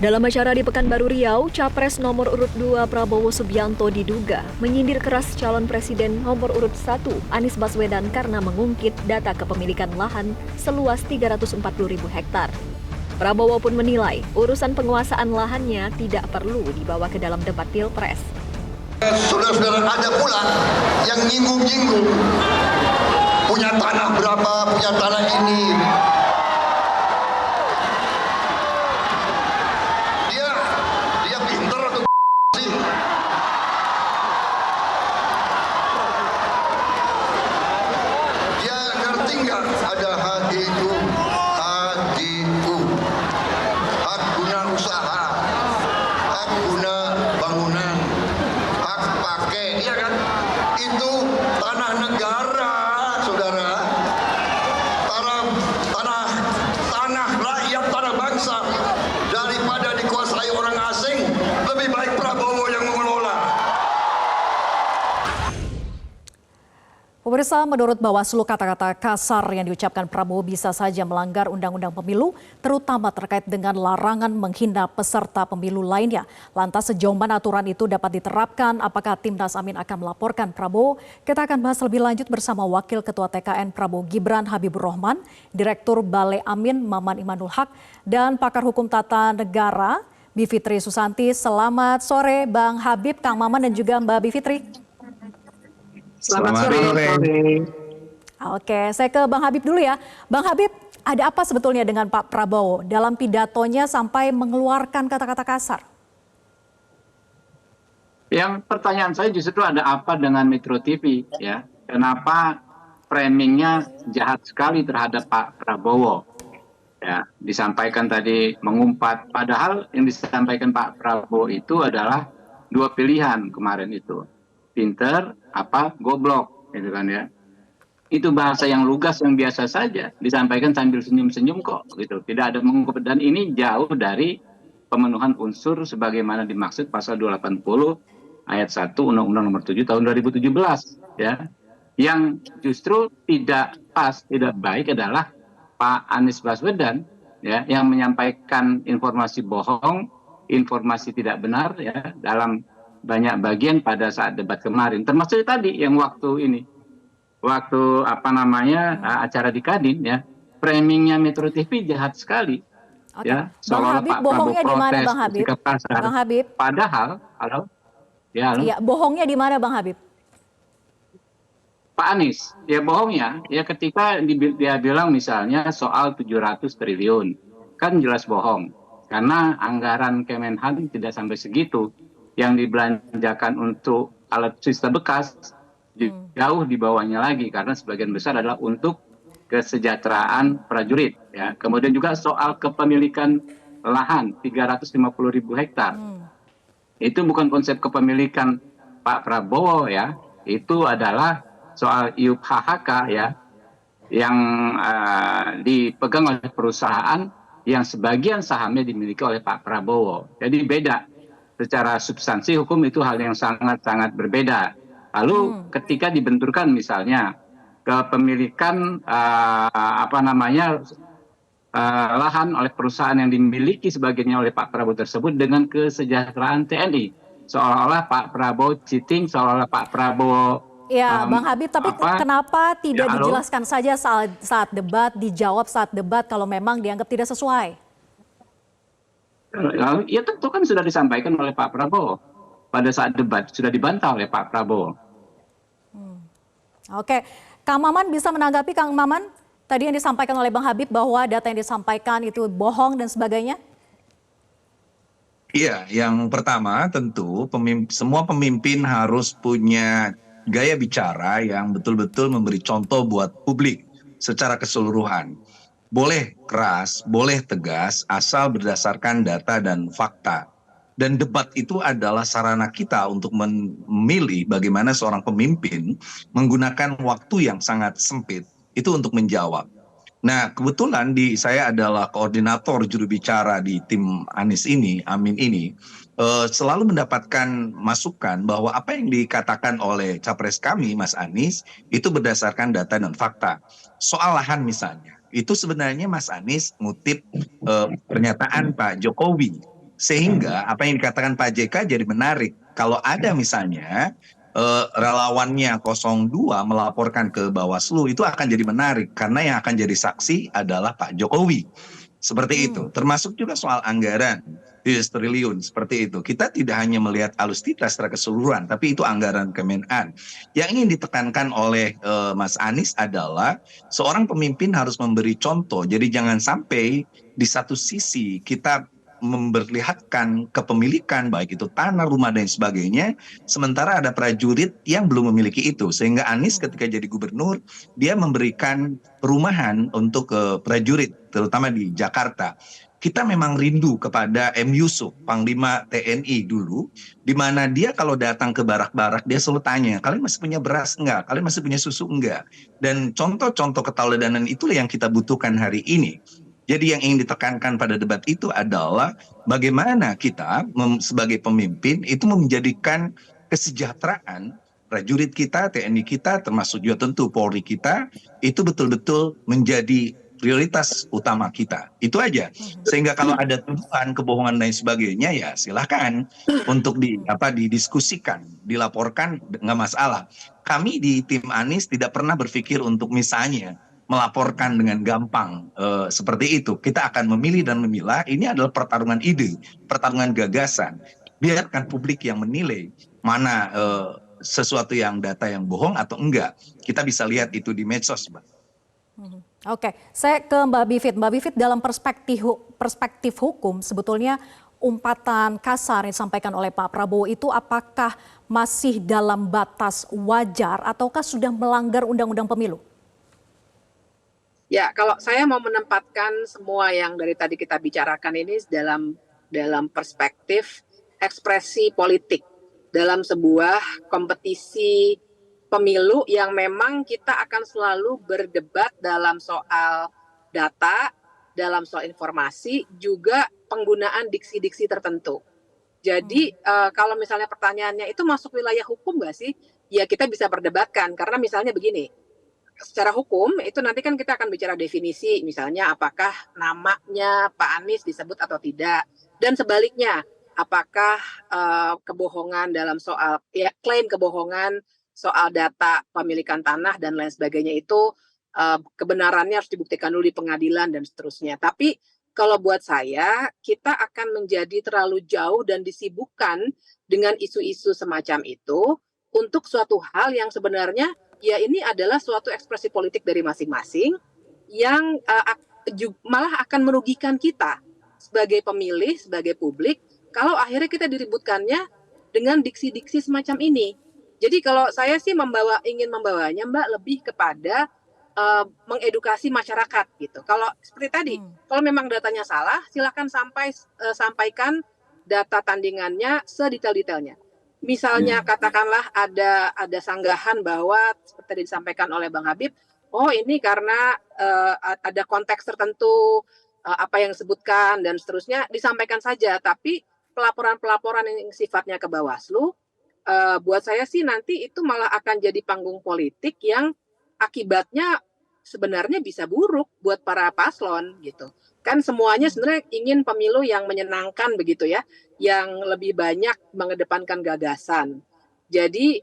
Dalam acara di Pekanbaru Riau, Capres nomor urut 2 Prabowo Subianto diduga menyindir keras calon presiden nomor urut 1 Anies Baswedan karena mengungkit data kepemilikan lahan seluas 340.000 hektar. Prabowo pun menilai urusan penguasaan lahannya tidak perlu dibawa ke dalam debat Pilpres. Saudara-saudara, ada pula yang nyinggung-nyinggung punya tanah berapa, punya tanah ini. Dia pinter atau sih? Dia ngerti nggak ada hatiku, hak guna usaha, hak guna bangunan, hak pakai, iya kan? Itu tanah negara, saudara. Tanah rakyat, tanah bangsa. Daripada dikuasai orang asing, lebih baik Prabowo yang mengelola. Pemirsa, menurut Bawaslu, kata-kata kasar yang diucapkan Prabowo bisa saja melanggar Undang-Undang Pemilu, terutama terkait dengan larangan menghina peserta pemilu lainnya. Lantas sejauh mana aturan itu dapat diterapkan? Apakah Timnas Amin akan melaporkan Prabowo? Kita akan bahas lebih lanjut bersama Wakil Ketua TKN Prabowo Gibran Habibur Rahman, Direktur Balai Amin Maman Imanul Haq, dan pakar hukum tata negara Bivitri Susanti. Selamat sore Bang Habib, Kang Maman, dan juga Mbak Bivitri. Selamat sore. Oke, saya ke Bang Habib dulu ya. Bang Habib, ada apa sebetulnya dengan Pak Prabowo dalam pidatonya sampai mengeluarkan kata-kata kasar? Yang pertanyaan saya justru ada apa dengan Metro TV ya? Kenapa framingnya jahat sekali terhadap Pak Prabowo? Ya, disampaikan tadi mengumpat. Padahal yang disampaikan Pak Prabowo itu adalah dua pilihan kemarin itu. Pinter apa goblok gitu kan ya. Itu bahasa yang lugas yang biasa saja disampaikan sambil senyum-senyum kok gitu. Tidak ada mengungkap, dan ini jauh dari pemenuhan unsur sebagaimana dimaksud pasal 280 ayat 1 Undang-Undang Nomor 7 tahun 2017 ya. Yang justru tidak pas, tidak baik adalah Pak Anies Baswedan ya yang menyampaikan informasi bohong, informasi tidak benar ya dalam banyak bagian pada saat debat kemarin, termasuk tadi yang waktu acara di Kadin ya, framingnya Metro TV jahat sekali. Oke. Ya, Bang Habib, bohongnya di mana Bang Habib? Bang Habib. Padahal, halo? Iya, bohongnya di mana Bang Habib? Pak Anies, ya bohongnya, ya ketika dia bilang misalnya soal 700 triliun, kan jelas bohong. Karena anggaran Kemenhan tidak sampai segitu. Yang dibelanjakan untuk alutsista bekas jauh di bawahnya lagi, karena sebagian besar adalah untuk kesejahteraan prajurit. Ya. Kemudian juga soal kepemilikan lahan 350.000 hektar. Itu bukan konsep kepemilikan Pak Prabowo ya, itu adalah soal IUP HHK ya, yang dipegang oleh perusahaan yang sebagian sahamnya dimiliki oleh Pak Prabowo. Jadi beda. Secara substansi hukum itu hal yang sangat-sangat berbeda. Lalu ketika dibenturkan misalnya kepemilikan lahan oleh perusahaan yang dimiliki sebagiannya oleh Pak Prabowo tersebut dengan kesejahteraan TNI, seolah-olah Pak Prabowo cheating, seolah-olah Pak Prabowo ya, Bang Habib, tapi kenapa tidak ya, dijelaskan saja saat debat, dijawab saat debat kalau memang dianggap tidak sesuai? Ya tentu kan sudah disampaikan oleh Pak Prabowo pada saat debat, sudah dibantah oleh Pak Prabowo. Oke, Kang Maman bisa menanggapi Kang Maman tadi yang disampaikan oleh Bang Habib bahwa data yang disampaikan itu bohong dan sebagainya? Iya, yang pertama tentu semua pemimpin harus punya gaya bicara yang betul-betul memberi contoh buat publik secara keseluruhan. Boleh keras, boleh tegas, asal berdasarkan data dan fakta. Dan debat itu adalah sarana kita untuk memilih bagaimana seorang pemimpin menggunakan waktu yang sangat sempit itu untuk menjawab. Nah, kebetulan saya adalah koordinator juru bicara di tim Anies ini, Amin ini, selalu mendapatkan masukan bahwa apa yang dikatakan oleh capres kami, Mas Anies, itu berdasarkan data dan fakta. Soal lahan misalnya, itu sebenarnya Mas Anies ngutip pernyataan Pak Jokowi Sehingga apa yang dikatakan Pak JK jadi menarik. Kalau ada misalnya relawannya 02 melaporkan ke Bawaslu, itu akan jadi menarik karena yang akan jadi saksi adalah Pak Jokowi. Seperti itu. Termasuk juga soal anggaran 1 triliun seperti itu. Kita tidak hanya melihat alutsista secara keseluruhan, tapi itu anggaran Kemenhan. Yang ingin ditekankan oleh Mas Anies adalah seorang pemimpin harus memberi contoh. Jadi jangan sampai di satu sisi kita memperlihatkan kepemilikan baik itu tanah, rumah dan sebagainya, sementara ada prajurit yang belum memiliki itu. Sehingga Anies ketika jadi gubernur dia memberikan perumahan untuk prajurit terutama di Jakarta. Kita memang rindu kepada M. Yusuf, Panglima TNI dulu, di mana dia kalau datang ke barak-barak dia selalu tanya, kalian masih punya beras enggak? Kalian masih punya susu enggak? Dan contoh-contoh keteladanan itulah yang kita butuhkan hari ini. Jadi yang ingin ditekankan pada debat itu adalah bagaimana kita sebagai pemimpin itu menjadikan kesejahteraan prajurit kita, TNI kita, termasuk juga tentu Polri kita, itu betul-betul menjadi prioritas utama kita. Itu aja. Sehingga kalau ada tuduhan, kebohongan dan sebagainya, ya silahkan untuk didiskusikan, dilaporkan, nggak masalah. Kami di tim Anies tidak pernah berpikir untuk misalnya melaporkan dengan gampang seperti itu. Kita akan memilih dan memilah. Ini adalah pertarungan ide, pertarungan gagasan. Biarkan publik yang menilai mana sesuatu yang data yang bohong atau enggak. Kita bisa lihat itu di medsos, Mbak. Oke, saya ke Mbak Bivit. Mbak Bivit, dalam perspektif hukum, sebetulnya umpatan kasar yang disampaikan oleh Pak Prabowo itu apakah masih dalam batas wajar ataukah sudah melanggar undang-undang pemilu? Ya, kalau saya mau menempatkan semua yang dari tadi kita bicarakan ini dalam perspektif ekspresi politik dalam sebuah kompetisi pemilu yang memang kita akan selalu berdebat dalam soal data, dalam soal informasi, juga penggunaan diksi-diksi tertentu. Jadi kalau misalnya pertanyaannya itu masuk wilayah hukum nggak sih? Ya kita bisa perdebatkan karena misalnya begini. Secara hukum itu nanti kan kita akan bicara definisi, misalnya apakah namanya Pak Anies disebut atau tidak, dan sebaliknya apakah kebohongan dalam soal klaim kebohongan soal data pemilikan tanah dan lain sebagainya itu kebenarannya harus dibuktikan dulu di pengadilan dan seterusnya. Tapi kalau buat saya kita akan menjadi terlalu jauh dan disibukkan dengan isu-isu semacam itu untuk suatu hal yang sebenarnya ya ini adalah suatu ekspresi politik dari masing-masing yang malah akan merugikan kita sebagai pemilih, sebagai publik, kalau akhirnya kita diributkannya dengan diksi-diksi semacam ini. Jadi kalau saya sih ingin membawanya Mbak lebih kepada mengedukasi masyarakat gitu. Kalau seperti tadi, kalau memang datanya salah, silakan sampaikan data tandingannya sedetail-detailnya. Misalnya katakanlah ada sanggahan bahwa seperti tadi disampaikan oleh Bang Habib, oh ini karena ada konteks tertentu apa yang disebutkan dan seterusnya disampaikan saja, tapi pelaporan-pelaporan yang sifatnya ke Bawaslu buat saya sih nanti itu malah akan jadi panggung politik yang akibatnya sebenarnya bisa buruk buat para paslon gitu. Kan semuanya sebenarnya ingin pemilu yang menyenangkan begitu ya, yang lebih banyak mengedepankan gagasan. Jadi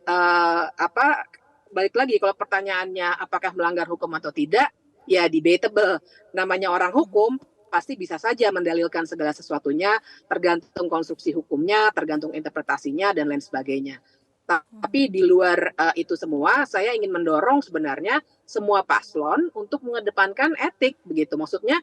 balik lagi kalau pertanyaannya apakah melanggar hukum atau tidak, ya debatable. Namanya orang hukum pasti bisa saja mendalilkan segala sesuatunya, tergantung konstruksi hukumnya, tergantung interpretasinya dan lain sebagainya. Tapi di luar itu semua, saya ingin mendorong sebenarnya semua paslon untuk mengedepankan etik begitu. Maksudnya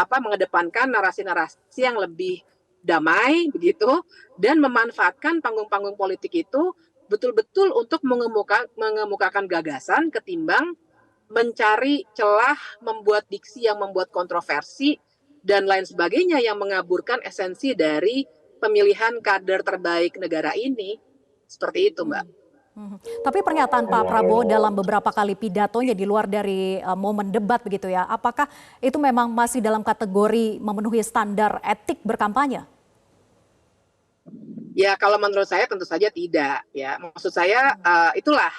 mengedepankan narasi-narasi yang lebih damai begitu dan memanfaatkan panggung-panggung politik itu betul-betul untuk mengemukakan gagasan ketimbang mencari celah, membuat diksi yang membuat kontroversi dan lain sebagainya yang mengaburkan esensi dari pemilihan kader terbaik negara ini. Seperti itu, Mbak. Tapi pernyataan Pak Prabowo dalam beberapa kali pidatonya di luar dari momen debat begitu ya, apakah itu memang masih dalam kategori memenuhi standar etik berkampanye? Ya kalau menurut saya tentu saja tidak ya. Maksud saya itulah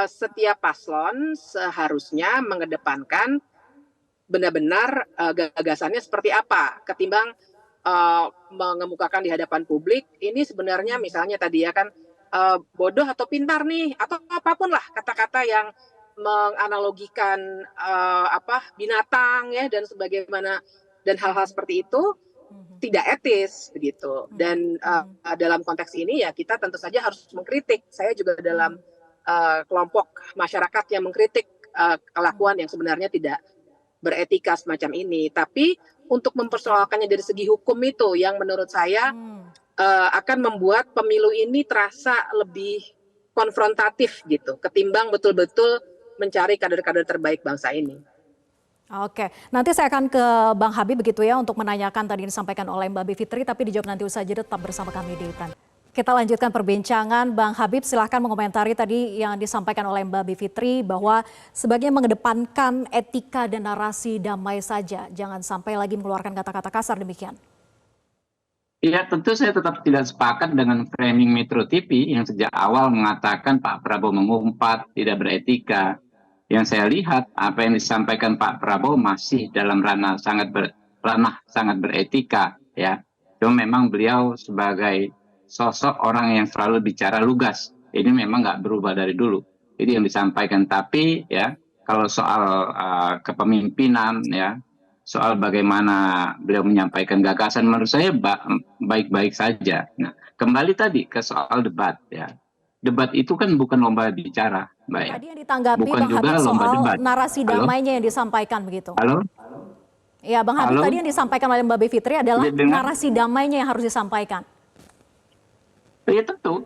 setiap paslon seharusnya mengedepankan benar-benar gagasannya seperti apa ketimbang mengemukakan di hadapan publik ini sebenarnya misalnya tadi ya kan bodoh atau pintar nih atau apapun lah kata-kata yang menganalogikan binatang ya dan sebagaimana dan hal-hal seperti itu tidak etis begitu. Dan dalam konteks ini ya kita tentu saja harus mengkritik. Saya juga dalam kelompok masyarakat yang mengkritik kelakuan yang sebenarnya tidak beretika semacam ini. Tapi untuk mempersoalkannya dari segi hukum itu yang menurut saya akan membuat pemilu ini terasa lebih konfrontatif gitu ketimbang betul-betul mencari kader-kader terbaik bangsa ini. Oke, nanti saya akan ke Bang Habib begitu ya untuk menanyakan tadi yang disampaikan oleh Mbak Bivitri, tapi dijawab nanti usai jeda, tetap bersama kami di Prime. Kita lanjutkan perbincangan, Bang Habib silahkan mengomentari tadi yang disampaikan oleh Mbak Bivitri bahwa sebagai mengedepankan etika dan narasi damai saja, jangan sampai lagi mengeluarkan kata-kata kasar demikian. Ya tentu saya tetap tidak sepakat dengan framing Metro TV yang sejak awal mengatakan Pak Prabowo mengumpat, tidak beretika. Yang saya lihat apa yang disampaikan Pak Prabowo masih dalam ranah sangat beretika ya. Cuma memang beliau sebagai sosok orang yang selalu bicara lugas. Ini memang nggak berubah dari dulu. Jadi yang disampaikan tapi ya kalau soal kepemimpinan ya, soal bagaimana beliau menyampaikan gagasan menurut saya baik-baik saja. Nah, kembali tadi ke soal debat ya. Debat itu kan bukan lomba bicara, Mbak. Tadi yang ditanggapi bukan Bang juga Habib lomba soal debat. narasi damainya yang disampaikan begitu. Halo? Ya Bang Habib, Halo? tadi yang disampaikan oleh Mbak Bivitri adalah narasi damainya yang harus disampaikan. Ya tentu.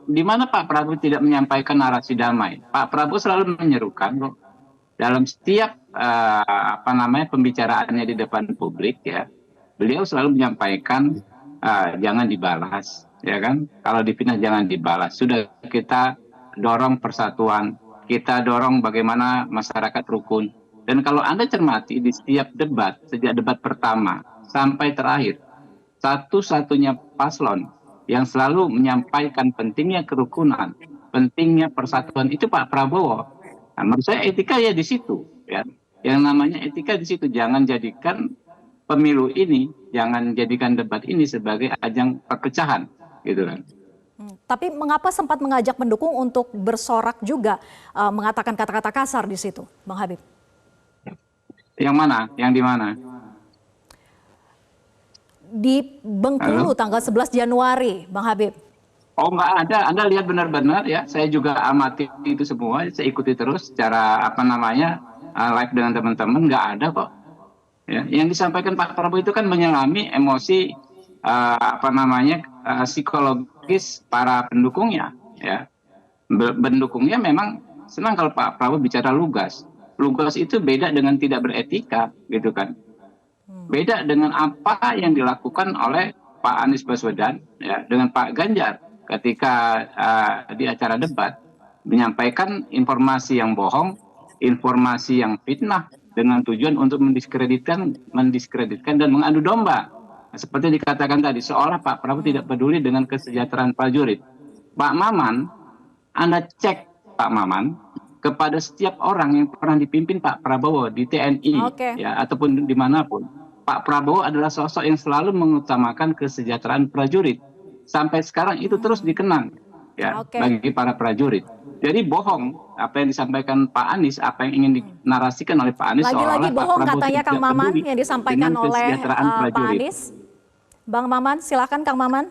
Di mana Pak Prabowo tidak menyampaikan narasi damai? Pak Prabowo selalu menyerukan kok dalam setiap pembicaraannya di depan publik ya. Beliau selalu menyampaikan jangan dibalas, ya kan? Kalau dipitnah jangan dibalas. Sudah kita dorong persatuan, kita dorong bagaimana masyarakat rukun. Dan kalau Anda cermati di setiap debat, sejak debat pertama sampai terakhir, satu-satunya paslon yang selalu menyampaikan pentingnya kerukunan, pentingnya persatuan itu Pak Prabowo. Nah, menurut saya etika ya di situ, ya. Yang namanya etika di situ. Jangan jadikan pemilu ini, jangan jadikan debat ini sebagai ajang perpecahan, gitu kan. Tapi mengapa sempat mengajak pendukung untuk bersorak juga mengatakan kata-kata kasar di situ, Bang Habib? Yang mana? Yang di mana? Di Bengkulu tanggal 11 Januari, Bang Habib. Oh nggak ada, Anda lihat benar-benar ya. Saya juga amati itu semua, saya ikuti terus secara live dengan teman-teman, nggak ada kok. Ya, yang disampaikan Pak Prabowo itu kan menyelami emosi psikologis para pendukungnya. Ya, pendukungnya memang senang kalau Pak Prabowo bicara lugas. Lugas itu beda dengan tidak beretika, gitu kan. Beda dengan apa yang dilakukan oleh Pak Anies Baswedan ya, dengan Pak Ganjar ketika di acara debat menyampaikan informasi yang bohong, informasi yang fitnah dengan tujuan untuk mendiskreditkan dan mengadu domba. Nah, seperti dikatakan tadi, seolah Pak Prabowo tidak peduli dengan kesejahteraan prajurit. Pak Maman, Anda cek Pak Maman kepada setiap orang yang pernah dipimpin Pak Prabowo di TNI ya ataupun dimanapun. Pak Prabowo adalah sosok yang selalu mengutamakan kesejahteraan prajurit. Sampai sekarang itu terus dikenang ya bagi para prajurit. Jadi bohong apa yang disampaikan Pak Anies, apa yang ingin dinarasikan oleh Pak Anies. Lagi-lagi bohong katanya Kang Maman yang disampaikan oleh Pak Anies. Bang Maman, silakan Kang Maman.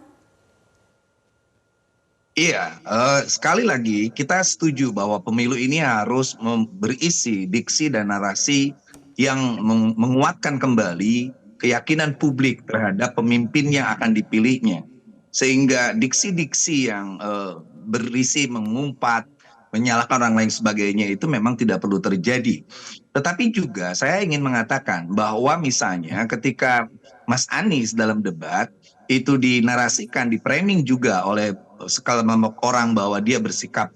Iya, sekali lagi kita setuju bahwa pemilu ini harus berisi diksi dan narasi yang menguatkan kembali keyakinan publik terhadap pemimpin yang akan dipilihnya. Sehingga diksi-diksi yang berisi mengumpat, menyalahkan orang lain sebagainya itu memang tidak perlu terjadi. Tetapi juga saya ingin mengatakan bahwa misalnya ketika Mas Anies dalam debat itu dinarasikan, di-framing juga oleh sekelompok orang bahwa dia bersikap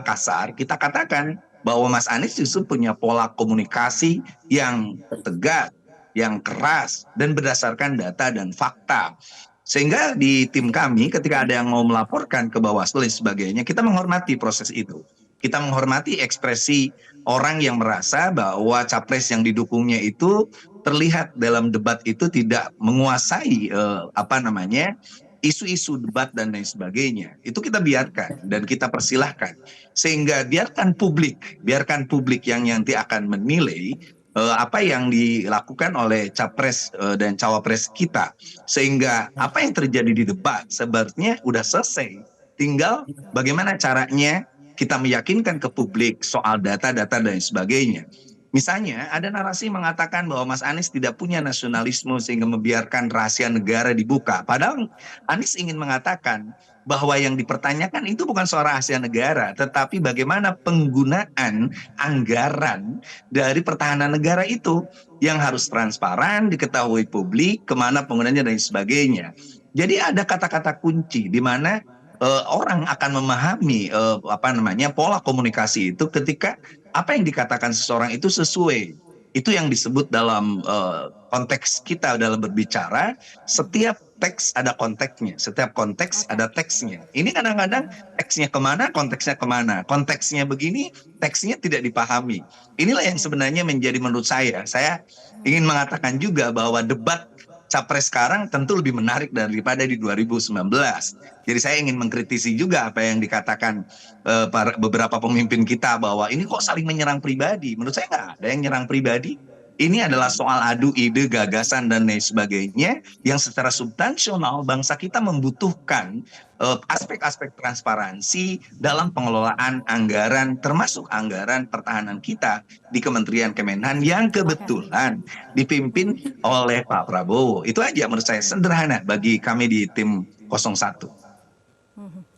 kasar, kita katakan bahwa Mas Anies justru punya pola komunikasi yang tegas, yang keras, dan berdasarkan data dan fakta. Sehingga di tim kami ketika ada yang mau melaporkan ke Bawaslu dan sebagainya, kita menghormati proses itu. Kita menghormati ekspresi orang yang merasa bahwa capres yang didukungnya itu terlihat dalam debat itu tidak menguasai isu-isu debat dan lain sebagainya. Itu kita biarkan dan kita persilahkan, sehingga biarkan publik yang nanti akan menilai apa yang dilakukan oleh capres dan cawapres kita, sehingga apa yang terjadi di debat sebenarnya udah selesai, tinggal bagaimana caranya kita meyakinkan ke publik soal data-data dan sebagainya. Misalnya ada narasi mengatakan bahwa Mas Anies tidak punya nasionalisme sehingga membiarkan rahasia negara dibuka. Padahal Anies ingin mengatakan bahwa yang dipertanyakan itu bukan soal rahasia negara, tetapi bagaimana penggunaan anggaran dari pertahanan negara itu yang harus transparan, diketahui publik, kemana penggunaannya dan sebagainya. Jadi ada kata-kata kunci di mana orang akan memahami pola komunikasi itu ketika apa yang dikatakan seseorang itu sesuai. Itu yang disebut dalam konteks kita dalam berbicara, setiap teks ada konteksnya, setiap konteks ada teksnya. Ini kadang-kadang teksnya kemana, konteksnya kemana. Konteksnya begini, teksnya tidak dipahami. Inilah yang sebenarnya menjadi menurut saya ingin mengatakan juga bahwa debat capres sekarang tentu lebih menarik daripada di 2019. Jadi saya ingin mengkritisi juga apa yang dikatakan beberapa pemimpin kita bahwa ini kok saling menyerang pribadi. Menurut saya nggak ada yang nyerang pribadi. Ini adalah soal adu ide, gagasan, dan lain sebagainya yang secara substansional bangsa kita membutuhkan aspek-aspek transparansi dalam pengelolaan anggaran, termasuk anggaran pertahanan kita di Kementerian Kemenhan yang kebetulan dipimpin oleh Pak Prabowo. Itu aja menurut saya, sederhana bagi kami di tim 01.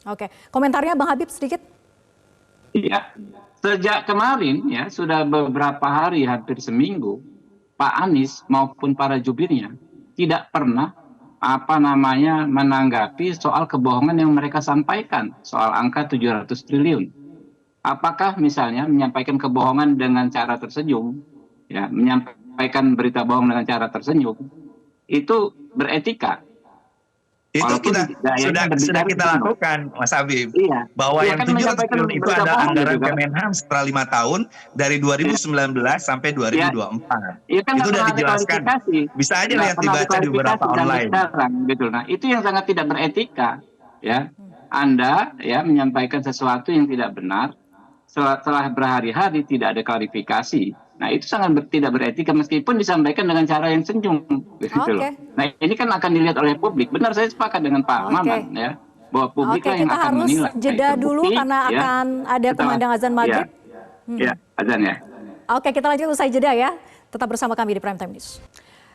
Oke, komentarnya Bang Habib sedikit. Iya, sejak kemarin ya sudah beberapa hari, hampir seminggu, Pak Anies maupun para jubirnya tidak pernah menanggapi soal kebohongan yang mereka sampaikan soal angka 700 triliun. Apakah misalnya menyampaikan kebohongan dengan cara tersenyum, ya, menyampaikan berita bohong dengan cara tersenyum, itu beretika? Itu sudah kita lakukan, Mas Habib. Iya. Bahwa yang 700 triliun itu adalah anggaran Kemenhan setelah 5 tahun dari 2019 sampai 2024. Iya kan, itu sudah dijelaskan. Bisa aja lihat dibaca di beberapa online. Nah, itu yang sangat tidak beretika. Ya, Anda ya menyampaikan sesuatu yang tidak benar setelah berhari-hari tidak ada klarifikasi. Nah, itu sangat tidak beretika meskipun disampaikan dengan cara yang senyum, gitu loh. Nah, ini kan akan dilihat oleh publik. Benar, saya sepakat dengan Pak Maman ya, bahwa publik yang akan menilai. Kita harus jeda dulu karena akan ada kumandang azan maghrib. Ya, azan ya. Oke, kita lanjut usai jeda ya. Tetap bersama kami di Prime Time News.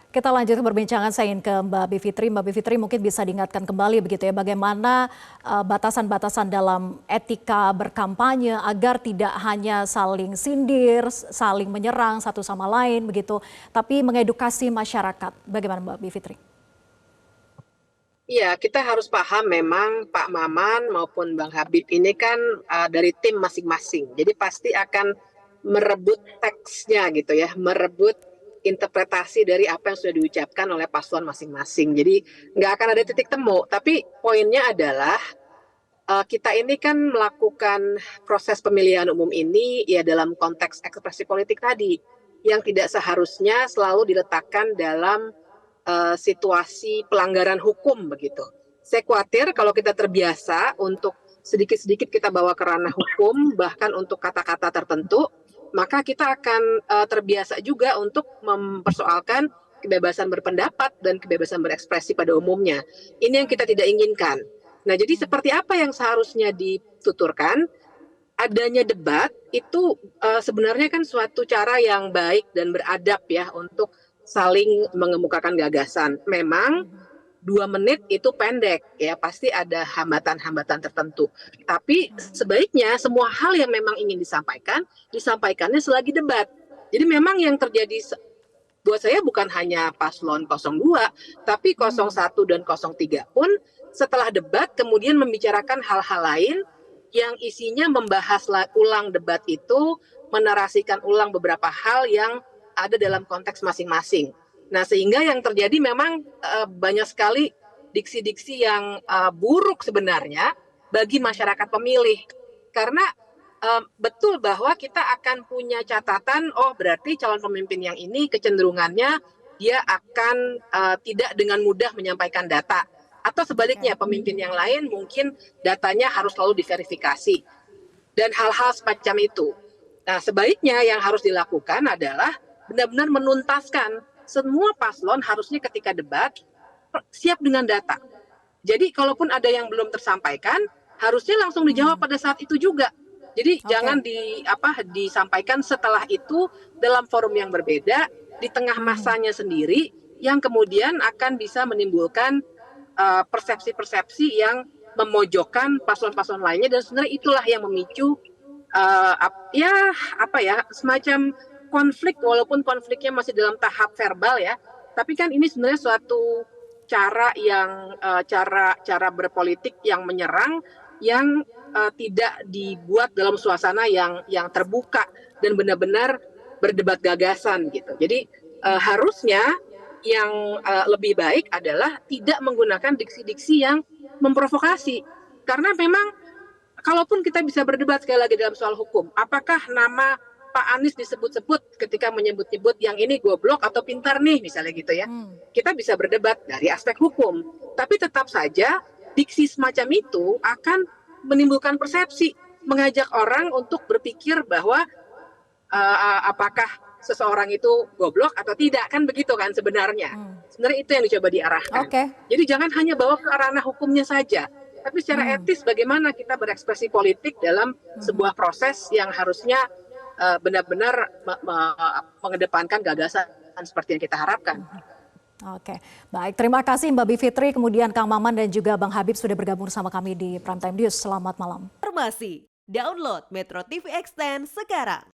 Kita lanjut ke perbincangan, saya ingin ke Mbak Bivitri. Mbak Bivitri mungkin bisa diingatkan kembali begitu ya, bagaimana batasan-batasan dalam etika berkampanye agar tidak hanya saling sindir, saling menyerang satu sama lain begitu, tapi mengedukasi masyarakat. Bagaimana Mbak Bivitri? Iya, kita harus paham memang Pak Maman maupun Bang Habib ini kan dari tim masing-masing. Jadi pasti akan merebut teksnya gitu ya, merebut interpretasi dari apa yang sudah diucapkan oleh paslon masing-masing. Jadi nggak akan ada titik temu. Tapi poinnya adalah kita ini kan melakukan proses pemilihan umum ini ya dalam konteks ekspresi politik tadi yang tidak seharusnya selalu diletakkan dalam situasi pelanggaran hukum begitu. Saya khawatir kalau kita terbiasa untuk sedikit-sedikit kita bawa ke ranah hukum, bahkan untuk kata-kata tertentu, maka kita akan terbiasa juga untuk mempersoalkan kebebasan berpendapat dan kebebasan berekspresi pada umumnya. Ini yang kita tidak inginkan. Nah, jadi seperti apa yang seharusnya dituturkan? Adanya debat itu sebenarnya kan suatu cara yang baik dan beradab ya untuk saling mengemukakan gagasan. Memang 2 menit itu pendek ya, pasti ada hambatan-hambatan tertentu. Tapi sebaiknya semua hal yang memang ingin disampaikannya selagi debat. Jadi memang yang terjadi buat saya bukan hanya paslon 02, tapi 01 dan 03 pun setelah debat kemudian membicarakan hal-hal lain yang isinya membahas ulang debat itu, menarasikan ulang beberapa hal yang ada dalam konteks masing-masing. Nah, sehingga yang terjadi memang banyak sekali diksi-diksi yang buruk sebenarnya bagi masyarakat pemilih. Karena betul bahwa kita akan punya catatan, oh berarti calon pemimpin yang ini kecenderungannya dia akan tidak dengan mudah menyampaikan data. Atau sebaliknya, pemimpin yang lain mungkin datanya harus selalu diverifikasi. Dan hal-hal semacam itu. Nah, sebaiknya yang harus dilakukan adalah benar-benar menuntaskan. Semua paslon harusnya ketika debat siap dengan data. Jadi kalaupun ada yang belum tersampaikan, harusnya langsung dijawab pada saat itu juga. Jadi jangan disampaikan setelah itu dalam forum yang berbeda, di tengah masanya sendiri, yang kemudian akan bisa menimbulkan persepsi-persepsi yang memojokkan paslon-paslon lainnya, dan sebenarnya itulah yang memicu semacam konflik, walaupun konfliknya masih dalam tahap verbal ya, tapi kan ini sebenarnya suatu cara berpolitik yang menyerang, yang tidak dibuat dalam suasana yang terbuka dan benar-benar berdebat gagasan gitu. Jadi harusnya yang lebih baik adalah tidak menggunakan diksi-diksi yang memprovokasi. Karena memang kalaupun kita bisa berdebat sekali lagi dalam soal hukum, apakah nama Pak Anies disebut-sebut ketika menyebut-nyebut yang ini goblok atau pintar nih misalnya gitu ya. Kita bisa berdebat dari aspek hukum, tapi tetap saja diksi semacam itu akan menimbulkan persepsi, mengajak orang untuk berpikir bahwa apakah seseorang itu goblok atau tidak, kan begitu kan sebenarnya. Sebenarnya itu yang dicoba diarahkan. Jadi jangan hanya bawa ke ranah hukumnya saja, tapi secara etis bagaimana kita berekspresi politik dalam sebuah proses yang harusnya benar-benar mengedepankan gagasan seperti yang kita harapkan. Oke, baik. Terima kasih Mbak Bivitri, kemudian Kang Maman dan juga Bang Habib sudah bergabung sama kami di Prime Time News. Selamat malam. Informasi, download Metro TV Extend sekarang.